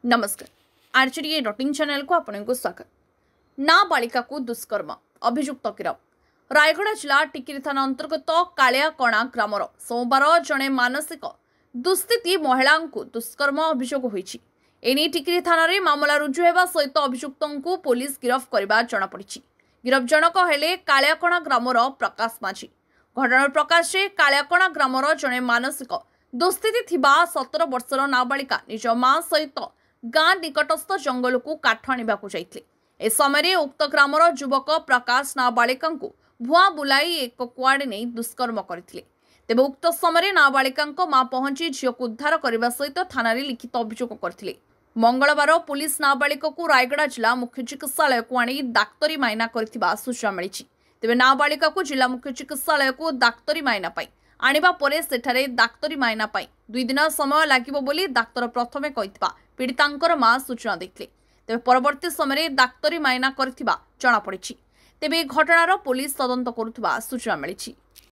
नमस्कार archery डॉटिंग channel को आपको स्वागत। नाबालिका को दुष्कर्म अभियुक्त गिरफ। रायगढ़ जिला टिकिरी थाना अंतर्गत कालियाकणा ग्रामर सोमवार जड़े मानसिक दुस्थिति महिला को दुष्कर्म अभियोग होईछि। एने टिकिरी थाना रे मामला रुजु हेबा सहित अभियुक्तों को पुलिस गिरफ करबा जणा पड़िछि। गिरफ जनक हेले कालियाकणा ग्रामर प्रकाश माझी। घटना प्रकाश रे कालियाकणा ग्रामर जड़े मानसिक दुस्थिति थिबा 17 वर्षर नाबालिका निज मां सहित गाँ निकटस्थ जंगल को काठ आने जाइए। ए समय उक्त ग्रामर युवक प्रकाश नाबालिका भुआ बुलाई एक कुआड़े नहीं दुष्कर्म करते। तेज उक्त समय नाबालिका मां पहुंची झील को उद्धार करने सहित थाना लिखित अभियोग करते। मंगलवार पुलिस नाबालिका को रायगढ़ जिला मुख्य चिकित्सालय को आनी डाक्तरी माइना कर सूचना मिली। तेज नाबालिका को जिला मुख्य चिकित्सालय को डाक्तरी माइना आनिबा परे सेठारे डाक्तरी माइना 2 दिन समय लागिबो बोली डाक्तर प्रथमे कहितबा पीड़ितांकर मां सूचना देथिले। तेबे परवर्ती समय डाक्तरी माइना करथिबा जणा पड़िछि। तेबे घटनार पुलिस तदंत करुथिबा सूचना मिलिछि।